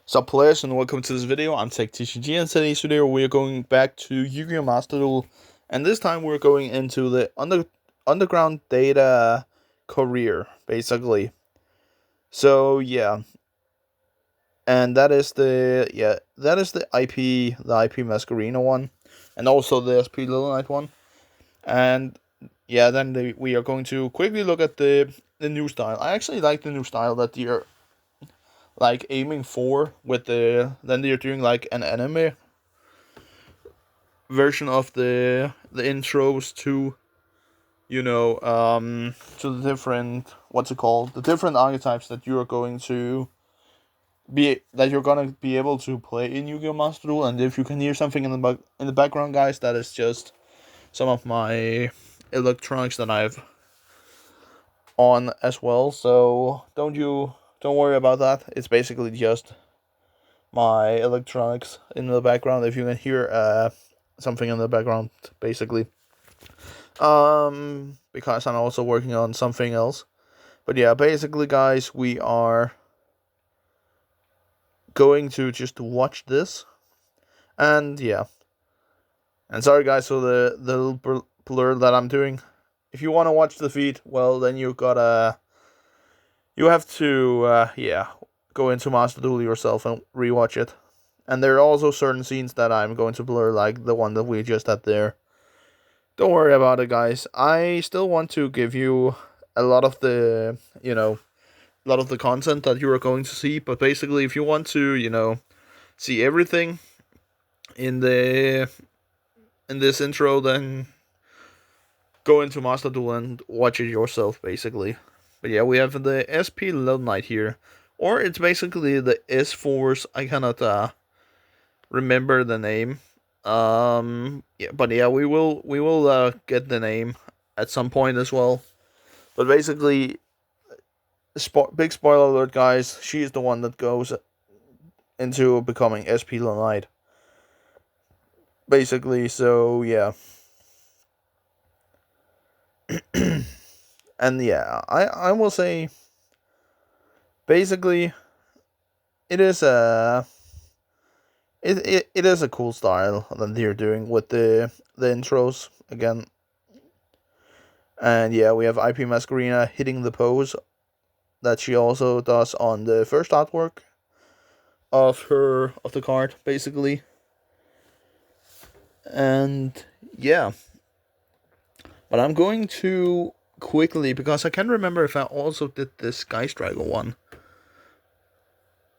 Sup players and welcome to this video. I'm TechTCG and today's video we're going back to Yu-Gi-Oh! Master Duel, and this time we're going into the underground data career, basically. So yeah. And that is the IP Masquerina one, and also the SP Little Knight one. And yeah, then we are going to quickly look at the new style. I actually like the new style that they're like aiming for with then they're doing like an anime version of the intros to to the different, what's it called, the different archetypes that you're gonna be able to play in Yu-Gi-Oh! Master Duel. And if you can hear something in the background, guys, that is just some of my electronics that I've on as well. So don't worry about that. It's basically just my electronics in the background. If you can hear something in the background, basically, because I'm also working on something else. But yeah, basically, guys, we are going to just watch this, and yeah, and sorry, guys, for the little blur that I'm doing. If you want to watch the feed, well, then you have to go into Master Duel yourself and rewatch it. And there are also certain scenes that I'm going to blur, like the one that we just had there. Don't worry about it, guys. I still want to give you a lot of the, a lot of the content that you are going to see. But basically, if you want to, see everything in this intro, then go into Master Duel and watch it yourself, basically. But yeah, we have the SP Little Knight here, or it's basically the S Force. I cannot remember the name. Yeah, but yeah, we will get the name at some point as well. But basically, big spoiler alert, guys. She is the one that goes into becoming SP Knight. Basically, so yeah. And yeah, I will say, basically, it is it is a cool style that they're doing with the intros again. And yeah, we have IP Masquerina hitting the pose that she also does on the first artwork of the card, basically. And yeah, but I'm going to quickly, because I can't remember if I also did the Sky Striker one.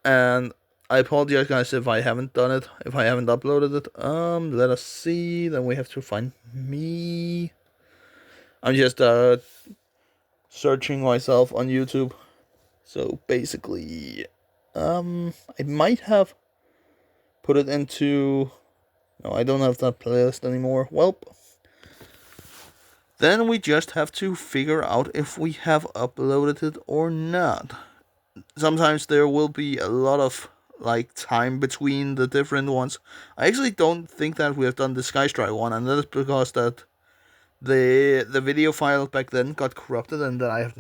And I apologize, guys, if I haven't done it, if I haven't uploaded it. Let us see. Then we have to find me. I'm just searching myself on YouTube. So basically, I might have put it into. No, I don't have that playlist anymore. Well, then we just have to figure out if we have uploaded it or not. Sometimes there will be a lot of like time between the different ones. I actually don't think that we have done the Sky Strike one, and that is because that the video file back then got corrupted, and that I've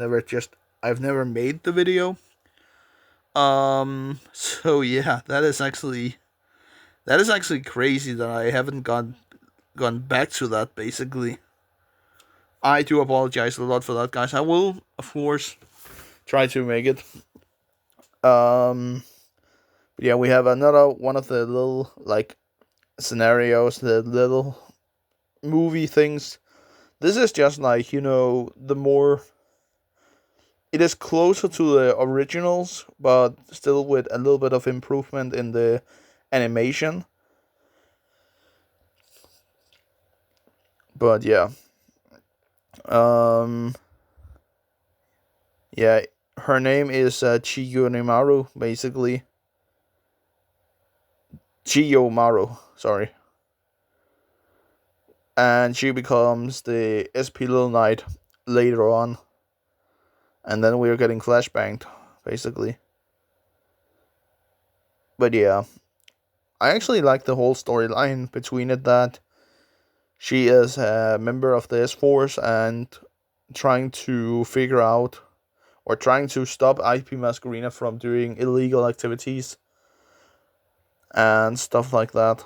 never made the video. So yeah, that is actually crazy that I haven't gone back to that, basically. I do apologize a lot for that, guys. I will, of course, try to make it. Yeah, we have another one of the little like scenarios, the little movie things. This is just like, the more it is closer to the originals, but still with a little bit of improvement in the animation. But yeah. Um yeah, her name is Chiyo Nimaru, basically. Chiyo Maru, sorry. And she becomes the SP Little Knight later on. And then we are getting flashbanged, basically. But yeah, I actually like the whole storyline between it, that she is a member of the S Force and trying to figure out, or trying to stop IP Masquerina from doing illegal activities and stuff like that,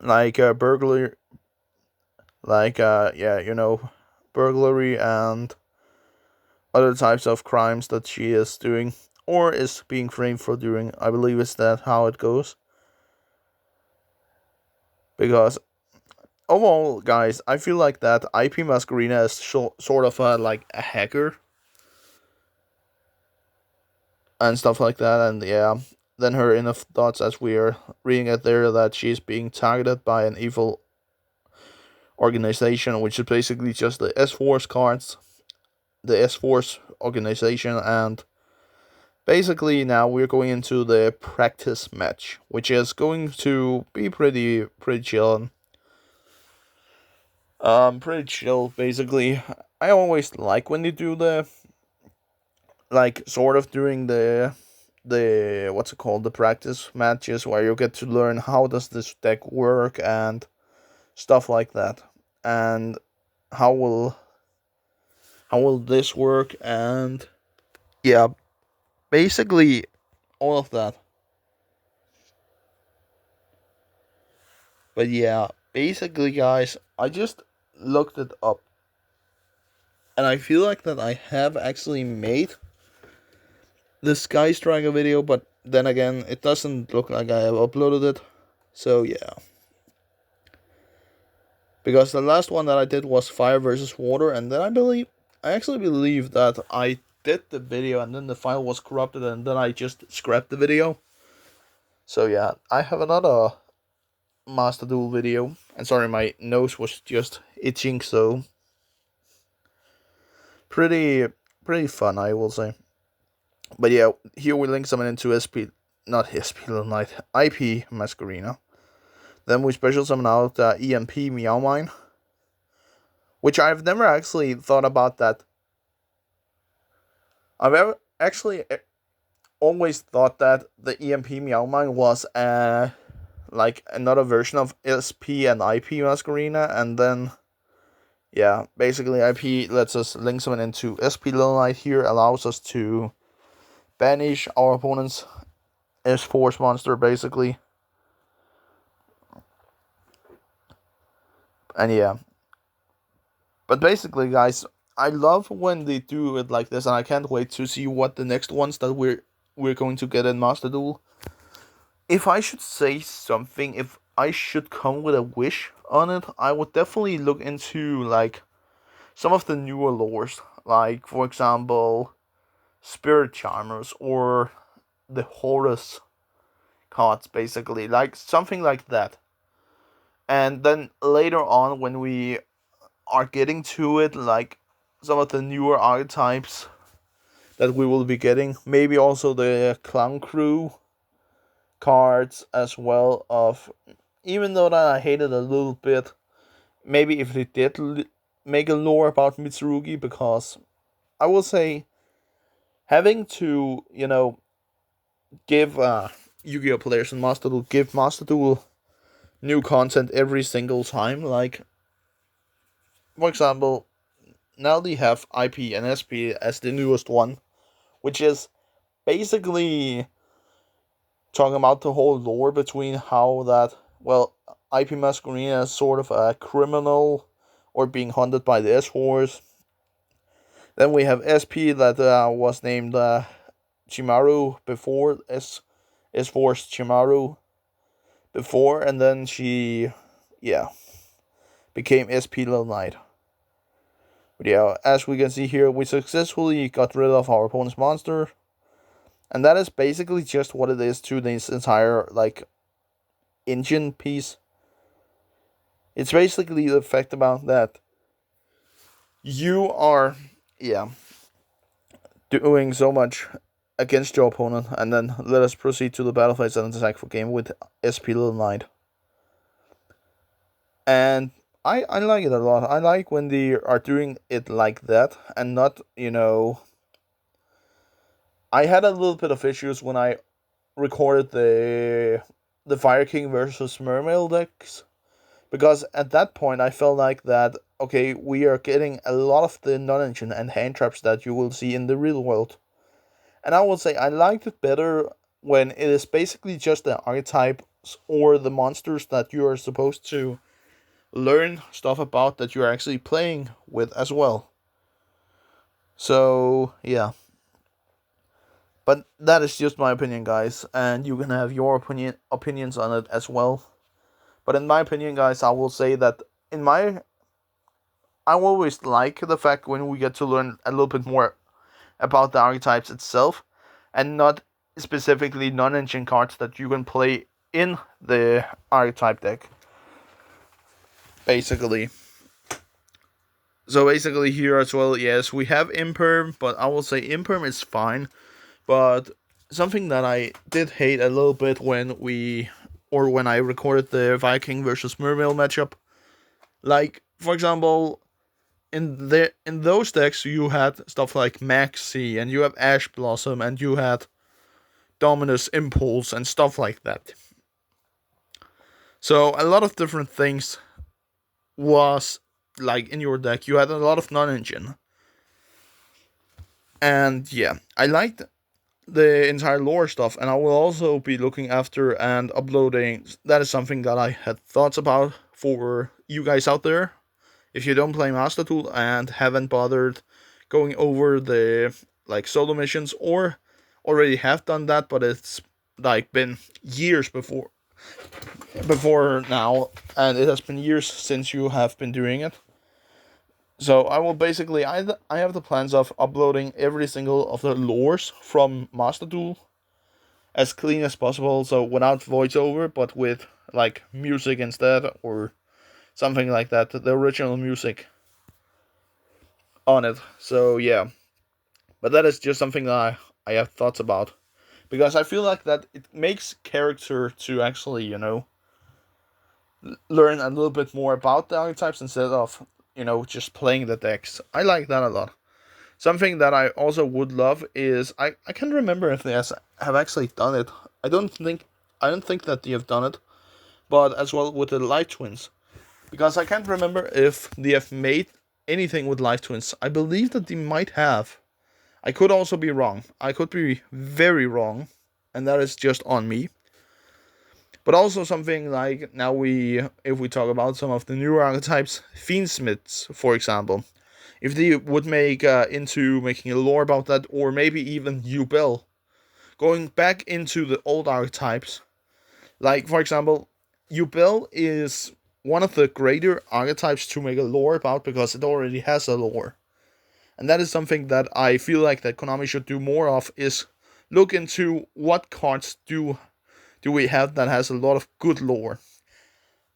like burglary, like yeah, burglary and other types of crimes that she is doing or is being framed for doing. I believe is that how it goes. Because overall, guys, I feel like that IP Masquerina is sort of like a hacker and stuff like that, and yeah, then her inner thoughts as we are reading it there that she's being targeted by an evil organization, which is basically just the S Force cards, the S Force organization, and basically now we're going into the practice match, which is going to be pretty chill. Pretty chill basically. I always like when they do the like sort of during the what's it called, the practice matches where you get to learn how does this deck work and stuff like that, and how will how will this work, and yeah, basically all of that. But yeah, basically, guys, I just looked it up, and I feel like that I have actually made the Sky Striker video, but then again, it doesn't look like I have uploaded it. So yeah, because the last one that I did was Fire versus Water, and then I actually believe that I did the video, and then the file was corrupted, and then I just scrapped the video. So yeah, I have another Master Duel video, and sorry, my nose was just itching, so pretty pretty fun, I will say. But yeah, here we link someone into SP, not SP Little Knight, IP Masquerina. Then we special summon out EMP Meowmine, which I've never actually thought about that. I've ever actually always thought that the EMP Meowmine was like another version of SP and IP Masquerina, and then yeah, basically IP lets us link someone into SP Little Knight here, allows us to banish our opponent's S Force monster basically. And yeah. But basically, guys, I love when they do it like this, and I can't wait to see what the next ones that we're going to get in Master Duel. If I should say something, if I should come with a wish on it, I would definitely look into like some of the newer lores, like for example, Spirit Charmers or the Horus cards, basically, like something like that. And then later on, when we are getting to it, like some of the newer archetypes that we will be getting, maybe also the Clown Crew cards as well. Of even though that I hated a little bit, maybe if they did make a lore about Mitsurugi, because I will say having to give Yu-Gi-Oh players and Master Duel give Master Duel new content every single time. Like for example, now they have IP and SP as the newest one, which is basically talking about the whole lore between how that, well, IP Masquerina is sort of a criminal or being hunted by the S-Force. Then we have SP that was named Chimaru before, S-Force Chimaru before, and then she, yeah, became SP Little Knight. But yeah, as we can see here, we successfully got rid of our opponent's monster. And that is basically just what it is to this entire, like, engine piece. It's basically the fact about that you are, yeah, doing so much against your opponent, and then let us proceed to the battle phase and attack for game with SP Little Knight. And I like it a lot. I like when they are doing it like that, and not, I had a little bit of issues when I recorded the Fire King versus Mermail decks, because at that point I felt like that, okay, we are getting a lot of the non-engine and hand traps that you will see in the real world. And I would say I liked it better when it is basically just the archetypes or the monsters that you are supposed to learn stuff about that you're actually playing with as well. So, yeah. But that is just my opinion, guys, and you can have your opinions on it as well. But in my opinion, guys, I will say that in my I always like the fact when we get to learn a little bit more about the archetypes itself, and not specifically non-engine cards that you can play in the archetype deck. Basically. So basically here as well, yes, we have Imperm, but I will say Imperm is fine. But something that I did hate a little bit when I recorded the Viking versus Mermail matchup, like for example, in those decks you had stuff like Maxi and you have Ash Blossom and you had Dominus Impulse and stuff like that. So a lot of different things was like in your deck. You had a lot of non-engine. And yeah, I liked the entire lore stuff, and I will also be looking after and uploading. That is something that I had thoughts about for you guys out there. If you don't play Master Tool and haven't bothered going over the like solo missions, or already have done that, but it's like been years before now, and it has been years since you have been doing it. So I will basically I have the plans of uploading every single of the lores from Master Duel as clean as possible, so without voiceover, but with like music instead or something like that, the original music on it. So yeah, but that is just something that I have thoughts about, because I feel like that it makes character to actually learn a little bit more about the archetypes instead of just playing the decks. I like that a lot. Something that I also would love is I can't remember if they have actually done it. I don't think that they have done it, but as well with the Life Twins, because I can't remember if they have made anything with Life Twins. I believe that they might have. I could also be wrong. I could be very wrong, and that is just on me. But also something like if we talk about some of the newer archetypes, Fiendsmiths, for example, if they would make into making a lore about that, or maybe even Duel, going back into the old archetypes, like for example, Duel is one of the greater archetypes to make a lore about because it already has a lore, and that is something that I feel like that Konami should do more of, is look into what cards do we have that has a lot of good lore.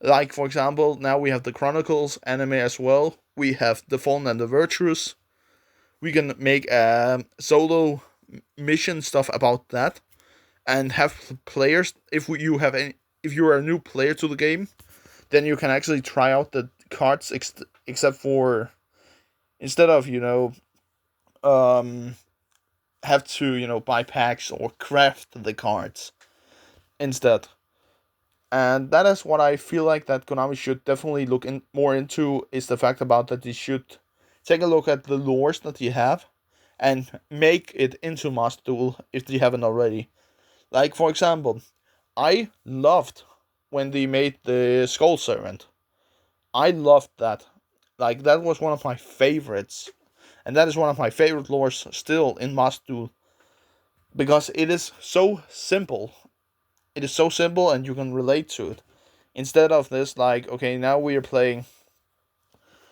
Like, for example, now we have the Chronicles anime as well. We have The Fallen and the Virtuous. We can make a solo mission stuff about that, and have players. If you are a new player to the game, then you can actually try out the cards. Except for instead of have to buy packs or craft the cards instead. And that is what I feel like that Konami should definitely look more into, is the fact about that they should take a look at the lores that they have and make it into Master Duel if they haven't already. Like, for example, I loved when they made the Skull Servant. I loved that. Like, that was one of my favorites. And that is one of my favorite lores still in Master Duel, because it is so simple. It is so simple and you can relate to it. Instead of this, like, okay, now we are playing.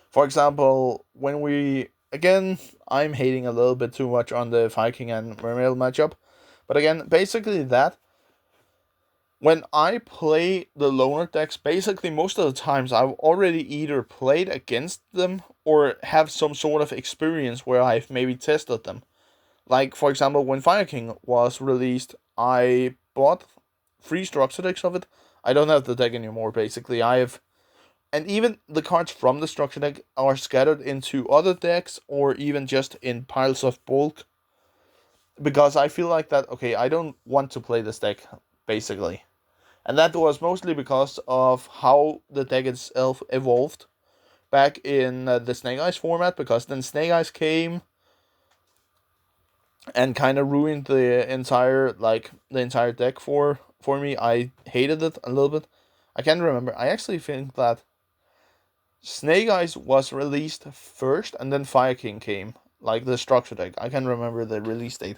For example, when we. Again, I'm hating a little bit too much on the Viking and Mermail matchup. But again, basically that. When I play the loner decks, basically most of the times I've already either played against them or have some sort of experience where I've maybe tested them. Like, for example, when Fire King was released, I bought 3 structure decks of it. I don't have the deck anymore, basically. And even the cards from the structure deck are scattered into other decks or even just in piles of bulk. Because I feel like that, okay, I don't want to play this deck, basically. And that was mostly because of how the deck itself evolved back in the Snake Eyes format, because then Snake Eyes came, and kind of ruined the entire deck for me. I hated it a little bit. I can't remember. I actually think that Snake Eyes was released first, and then Fire King came, like the structure deck. I can't remember the release date,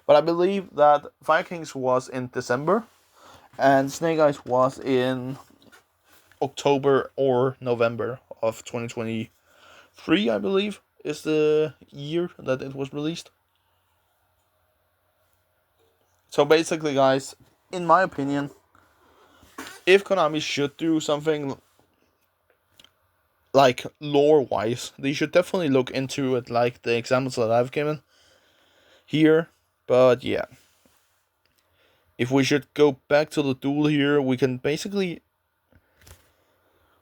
but I believe that Fire Kings was in December, and Snake Eyes was in October or November of 2023. I believe is the year that it was released. So basically, guys, in my opinion, if Konami should do something like lore wise, they should definitely look into it, like the examples that I've given here. But yeah, if we should go back to the duel here, we can basically,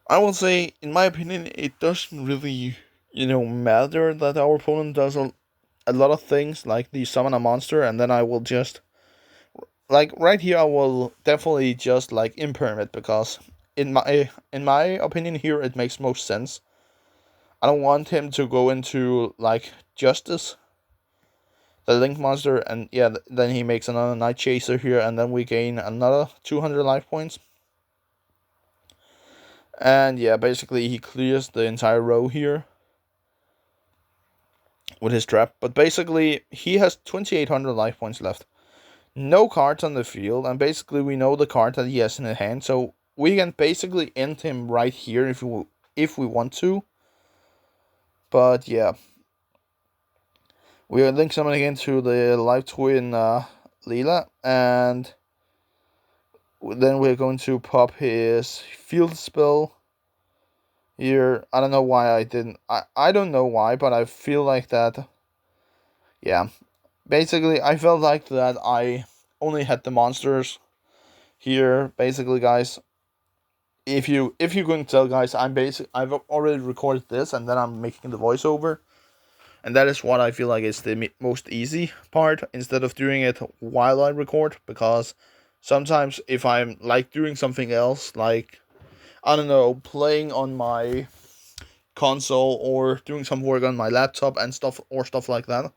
I will say, in my opinion, it doesn't really, matter that our opponent does a lot of things, like the summon a monster, and then I will just, like, right here, I will definitely just, like, imperm it, because in my opinion here, it makes most sense. I don't want him to go into, like, Justice, the Link monster, and yeah, then he makes another Night Chaser here, and then we gain another 200 life points. And yeah, basically he clears the entire row here with his trap. But basically he has 2,800 life points left. No cards on the field, and basically we know the card that he has in his hand, so we can basically end him right here if we want to. But yeah, we are link summoning into the Live Twin Leela, and then we're going to pop his field spell here. I don't know why I didn't. I don't know why, but I feel like that. Yeah, basically, I felt like that I only had the monsters here. Basically, guys, if you couldn't tell, guys, I've already recorded this, and then I'm making the voiceover, and that is what I feel like is the most easy part, instead of doing it while I record, because sometimes if I'm like doing something else, like, I don't know, playing on my console or doing some work on my laptop and stuff like that,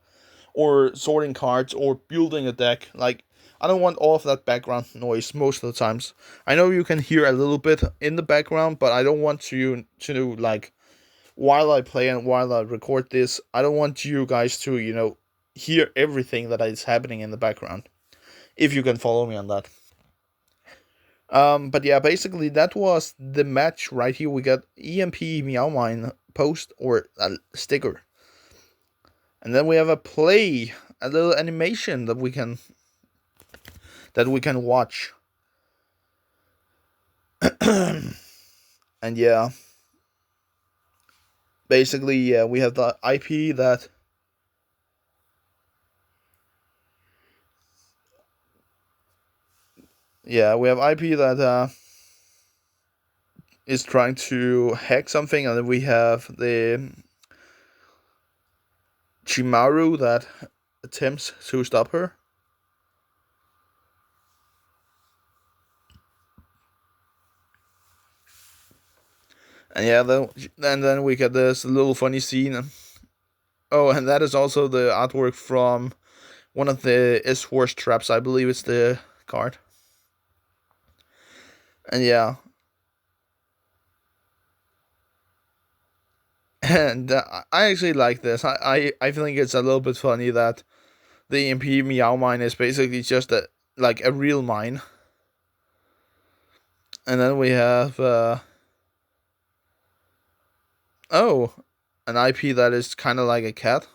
or sorting cards or building a deck, like, I don't want all of that background noise most of the times. I know you can hear a little bit in the background, but I don't want you to, like, while I play and while I record this, I don't want you guys to, hear everything that is happening in the background, if you can follow me on that. But yeah, basically that was the match right here. We got EMP Meow Mine post or a sticker. And then we have a little animation that we can watch. And yeah, basically, yeah, we have the IP that, yeah, we have IP that is trying to hack something, and then we have the Chimaru that attempts to stop her. And yeah, then we get this little funny scene. Oh, and that is also the artwork from one of the S-Force traps. I believe it's the card. And yeah, and I actually like this. I think it's a little bit funny that the EMP Meow Mine is basically just a real mine. And then we have oh, an IP that is kind of like a cat.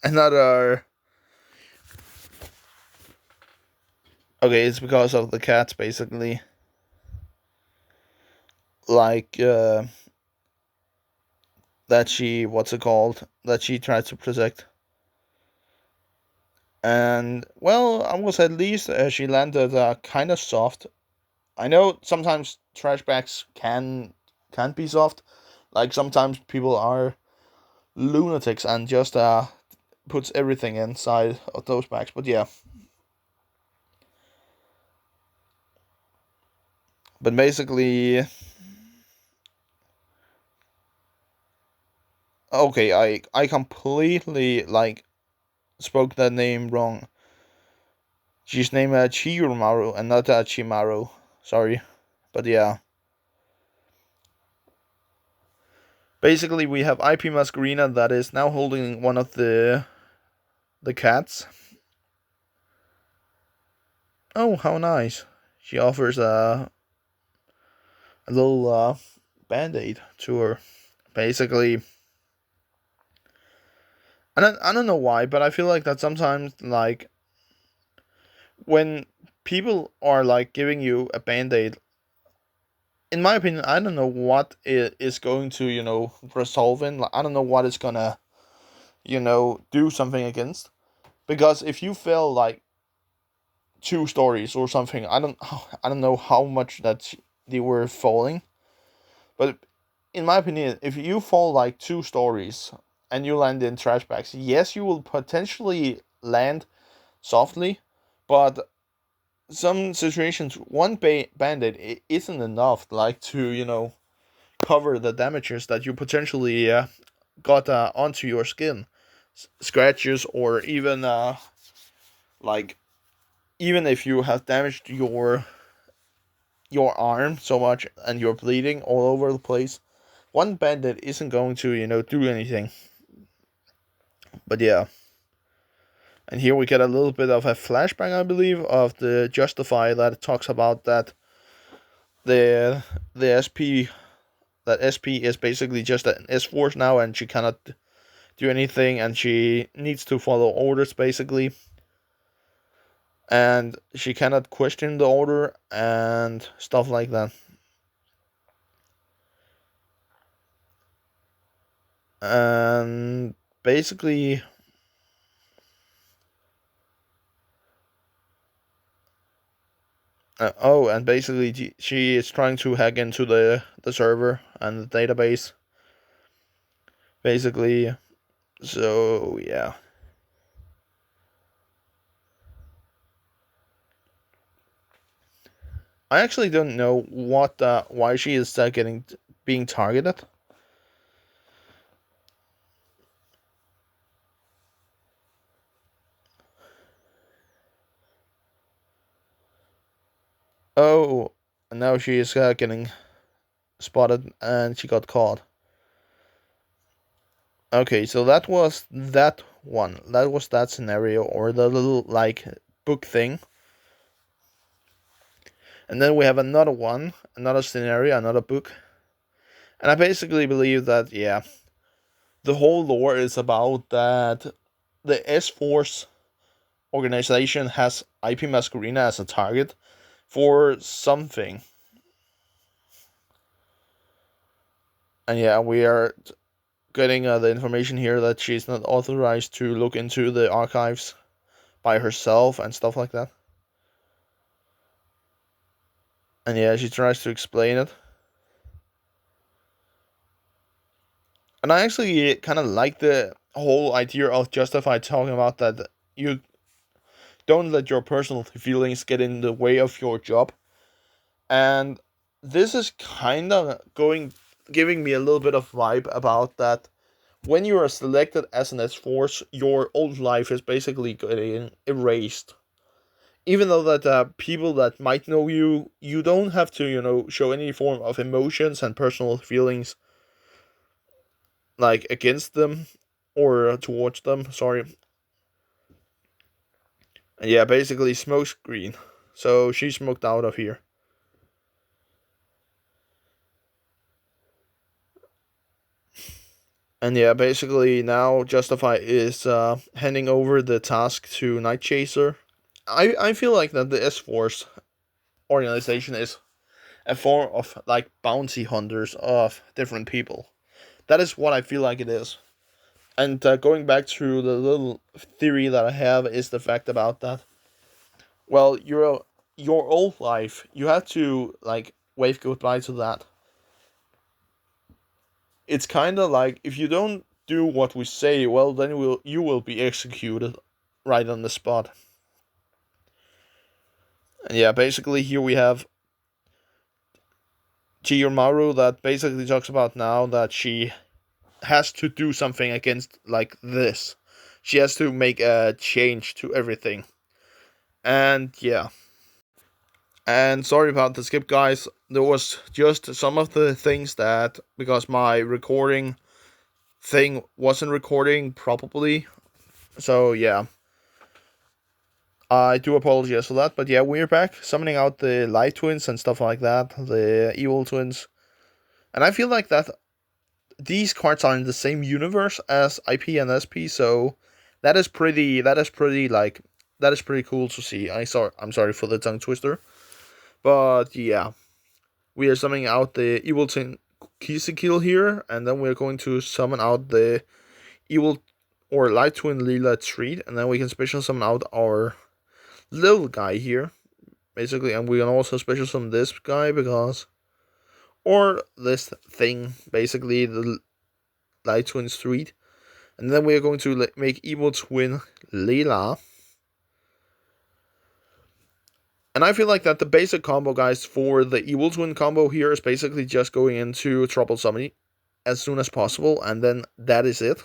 Another. Okay, it's because of the cats, basically. Like, that she, what's it called? That she tried to protect. And, well, I was at least she landed kind of soft. I know sometimes trash bags can't be soft. Like, sometimes people are lunatics and just puts everything inside of those bags. But yeah. But basically, Okay, I completely like spoke that name wrong. She's named Chiyomaru and not Chimaru. Sorry, but yeah. Basically, we have IP Masquerina that is now holding one of the cats. Oh, how nice! She offers a little band aid to her. Basically, I don't know why, but I feel like that sometimes like when people are like giving you a band aid, in my opinion, I don't know what it is going to resolve in. Like, I don't know what it's gonna do something against. Because if you feel like two stories or something, I don't know how much that they were falling, but in my opinion, if you fall like two stories and you land in trash bags, yes, you will potentially land softly, but some situations one band-aid isn't enough like to cover the damages that you potentially got onto your skin, scratches, or even like even if you have damaged your arm so much and you're bleeding all over the place, one bandit isn't going to do anything. But yeah, and here we get a little bit of a flashback, I believe, of the Justify that talks about that the the SP that SP is basically just an S force now, and she cannot do anything, and she needs to follow orders basically, and she cannot question the order and stuff like that. And basically, oh, and basically she is trying to hack into the server and the database, basically. So yeah, I actually don't know what why she is getting being targeted. Oh, and now she is getting spotted and she got caught. Okay, so that was that one. That was that scenario or the little like book thing. And then we have another one, another scenario, another book. And I basically believe that yeah, the whole lore is about that the S Force organization has IP Masquerina as a target for something. And yeah, we are getting the information here that she's not authorized to look into the archives by herself and stuff like that. And yeah, she tries to explain it. And I actually kind of like the whole idea of Justified talking about that you don't let your personal feelings get in the way of your job. And this is kind of giving me a little bit of vibe about that. When you are selected as an S Force, your old life is basically getting erased. Even though that people that might know you, you don't have to, show any form of emotions and personal feelings like against them or towards them. Sorry. And yeah, basically smoke screen. So she smoked out of here. And yeah, basically now Justify is handing over the task to Night Chaser. I feel like that the S Force organization is a form of like bounty hunters of different people. That is what I feel like it is. And going back to the little theory that I have is the fact about that. Well, your old life, you have to like wave goodbye to that. It's kind of like if you don't do what we say, well, then you will be executed right on the spot. And yeah, basically here we have Chiyomaru that basically talks about now that she has to do something against like this. She has to make a change to everything. And yeah. And sorry about the skip, guys. There was just some of the things that, because my recording thing wasn't recording properly. So yeah, I do apologize for that. But yeah, we're back summoning out the light twins and stuff like that, the evil twins. And I feel like that these cards are in the same universe as IP and SP, so that is pretty cool to see. I'm sorry for the tongue twister. But yeah, we are summoning out the evil twin Kisikil here, and then we're going to summon out the evil or light twin Lila Treat, and then we can special summon out our little guy here, basically, and we can also special summon this guy because, or this thing, basically the light twin Street, and then we are going to make evil twin Lila. And I feel like that the basic combo, guys, for the evil twin combo here is basically just going into trouble summoning as soon as possible, and then that is it.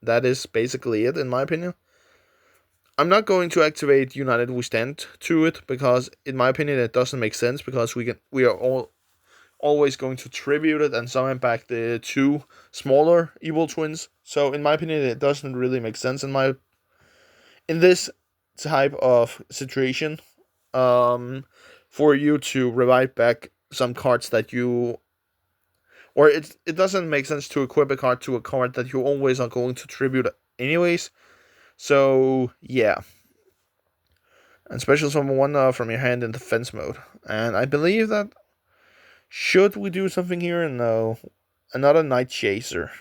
That is basically it, in my opinion. I'm not going to activate United We Stand to it because, in my opinion, it doesn't make sense because we are all always going to tribute it and summon back the two smaller evil twins. So, in my opinion, it doesn't really make sense in this type of situation. For you to revive back some cards that you, or it doesn't make sense to equip a card to a card that you always are going to tribute anyways. So yeah, and special summon one from your hand in defense mode. And I believe that should we do something here? No, another Night Chaser,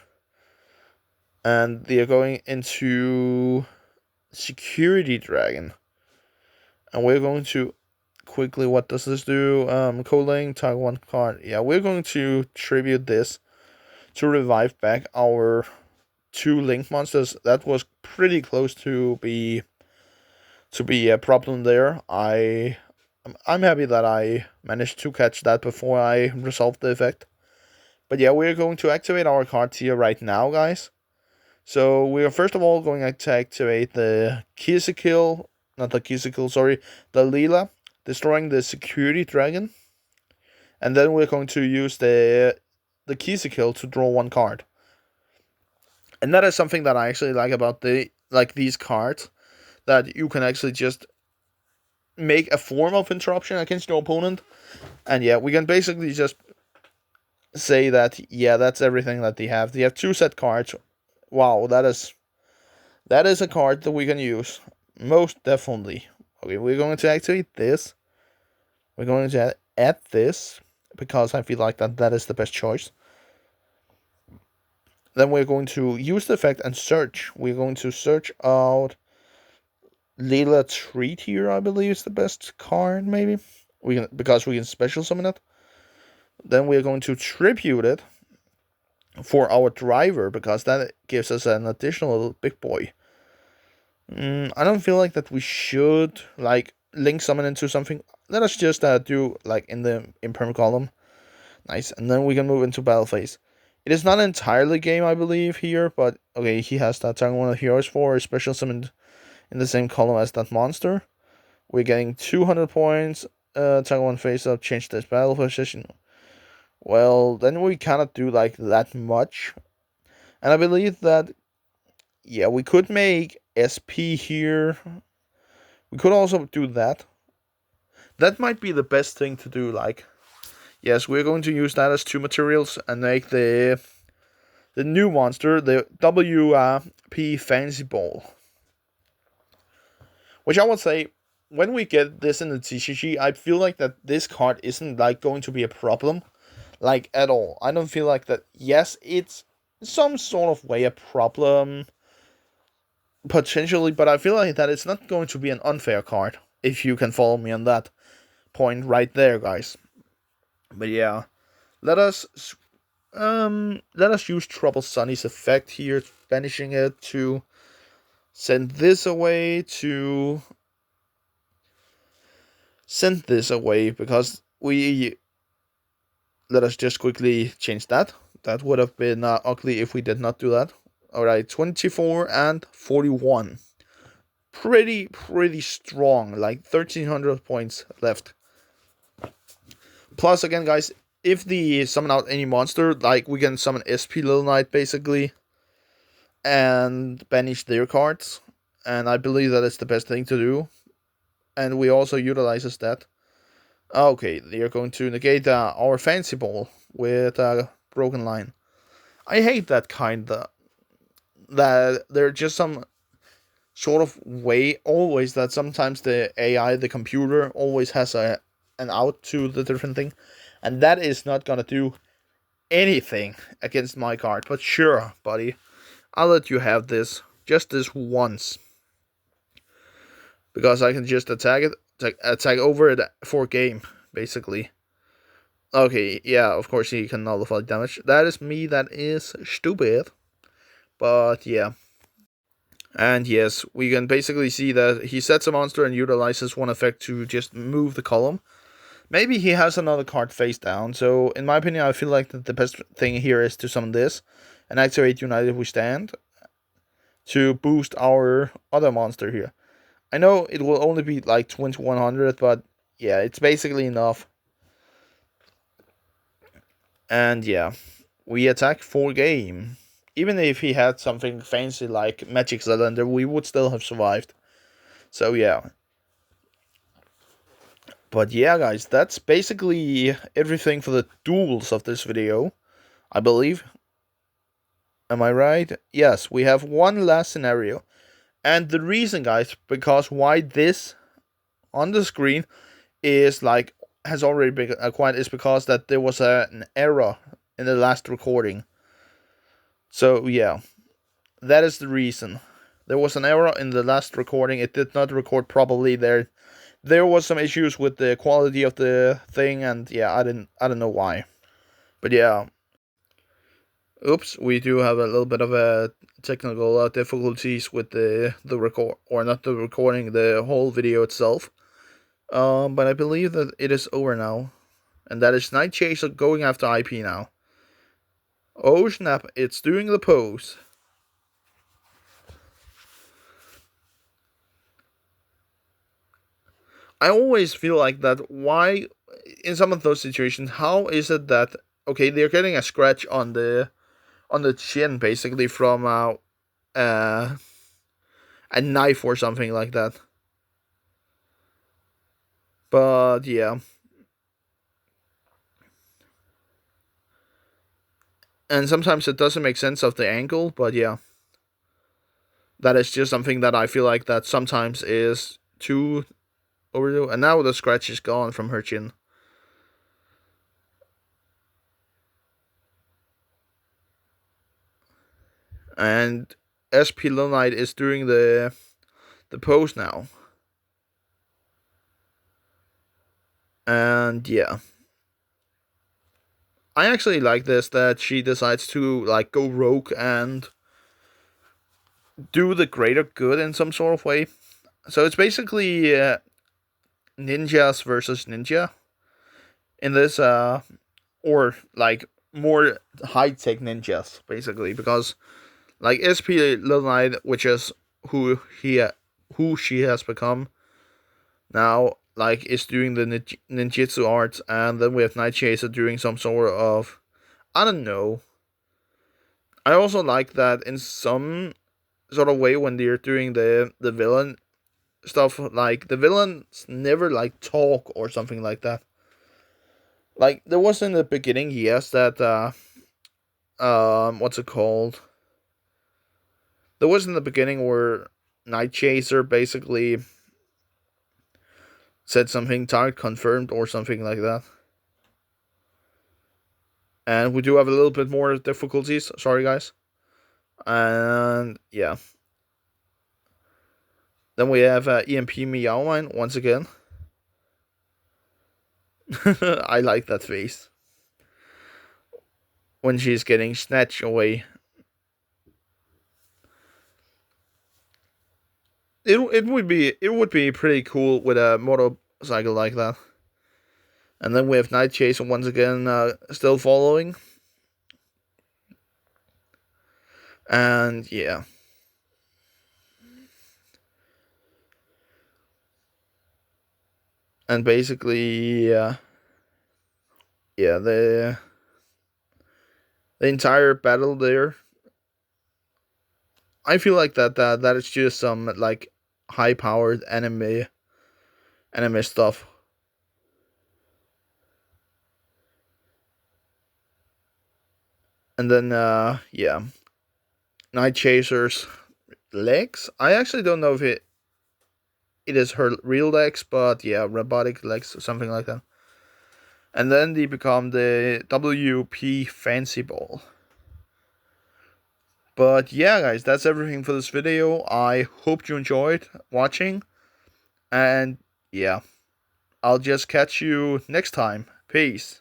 and they are going into Security Dragon, and we're going to quickly, what does this do? Coaling, target one card. Yeah, we're going to tribute this to revive back our two link monsters. That was pretty close to be a problem there. I'm happy that I managed to catch that before I resolved the effect. But yeah, we're going to activate our cards here right now, guys. So we are first of all going to activate the Kisikil, not the Kisikil, sorry, the Lila, destroying the Security Dragon. And then we're going to use the Kisikil to draw one card. And that is something that I actually like about these cards, that you can actually just make a form of interruption against your opponent. And yeah, we can basically just say that, yeah, that's everything that they have. They have two set cards. Wow, that is a card that we can use. Most definitely. Okay, we're going to activate this. We're going to add this, because I feel like that is the best choice. Then we're going to use the effect and search. We're going to search out Lila Treat here, I believe is the best card, maybe. Because we can special summon it. Then we're going to tribute it for our driver, because that gives us an additional big boy. I don't feel like that we should link summon into something. Let us just do in the imperm column. Nice, and then we can move into battle phase. It is not entirely game, I believe, here, but okay, he has that target one of heroes for special summoned in the same column as that monster. We're getting 200 points. Target one face up, change this battle position. Well, then we cannot do that much. And I believe that, yeah, we could make SP here. We could also do that. That might be the best thing to do, yes, we're going to use that as two materials and make the new monster, the WP Fancy Ball. Which I would say, when we get this in the TCG, I feel like that this card isn't going to be a problem, at all. I don't feel like that. Yes, it's some sort of way a problem, potentially, but I feel like that it's not going to be an unfair card, if you can follow me on that point right there, guys. But yeah, let us use Trouble Sunny's effect here, banishing it to send this away because let us just quickly change that. That would have been ugly if we did not do that. Alright, 24 and 41. Pretty strong. Like 1,300 points left. Plus, again, guys, if the summon out any monster, like we can summon SP Little Knight basically, and banish their cards, and I believe that is the best thing to do. And we also utilizes that. Okay, they are going to negate our fancy ball with a broken line. I hate that kind of that there's just some sort of way always that sometimes the AI, the computer, always has an out to the different thing, and that is not gonna do anything against my card. But sure, buddy, I'll let you have this just this once because I can just attack it, attack over it for game basically. Okay, yeah, of course he can nullify damage. That is me. That is stupid. But yeah. And yes, we can basically see that he sets a monster and utilizes one effect to just move the column. Maybe he has another card face down, so in my opinion, I feel like the best thing here is to summon this and activate United We Stand to boost our other monster here. I know it will only be like 2100, but yeah, it's basically enough. And yeah, we attack for game. Even if he had something fancy like Magic Cylinder, we would still have survived. So yeah. But yeah, guys, that's basically everything for the duels of this video, I believe. Am I right? Yes, we have one last scenario. And the reason, guys, because why this on the screen is like has already been acquired is because that there was an error in the last recording. So yeah, that is the reason. There was an error in the last recording. It did not record properly. There was some issues with the quality of the thing, and yeah, I don't know why. But yeah. Oops, we do have a little bit of a technical difficulties with the record, or not the recording, the whole video itself. But I believe that it is over now. And that is Night Chaser going after IP now. Oh snap, it's doing the pose. I always feel like that, why, in some of those situations, how is it that, okay, they're getting a scratch on the chin, basically, from a knife or something like that. But yeah. And sometimes it doesn't make sense of the angle, but yeah. That is just something that I feel like that sometimes is too overdue. And now the scratch is gone from her chin. And SP Little Knight is doing the pose now. And yeah. I actually like this, that she decides to like go rogue and do the greater good in some sort of way. So it's basically ninjas versus ninja in this, or like more high tech ninjas basically, because like SP Little Knight, which is who she has become now, like is doing the ninjutsu arts, and then we have Night Chaser doing some sort of, I don't know. I also like that in some sort of way when they're doing the villain stuff, like the villains never like talk or something like that. Like there was in the beginning, yes, that what's it called? There was in the beginning where Night Chaser basically said something target confirmed or something like that. And we do have a little bit more difficulties. Sorry, guys. And yeah. Then we have EMP Meow Mine once again. I like that face. When she's getting snatched away. It would be pretty cool with a motorcycle like that. And then we have Night Chaser once again, still following. And yeah. And basically, yeah, the entire battle there, I feel like that is just some like high powered enemy stuff. And then yeah, Night Chaser's legs. I actually don't know if it is her real legs, but yeah, robotic legs or something like that. And then they become the WP Fancy Ball. But yeah, guys, that's everything for this video. I hope you enjoyed watching. And yeah, I'll just catch you next time. Peace.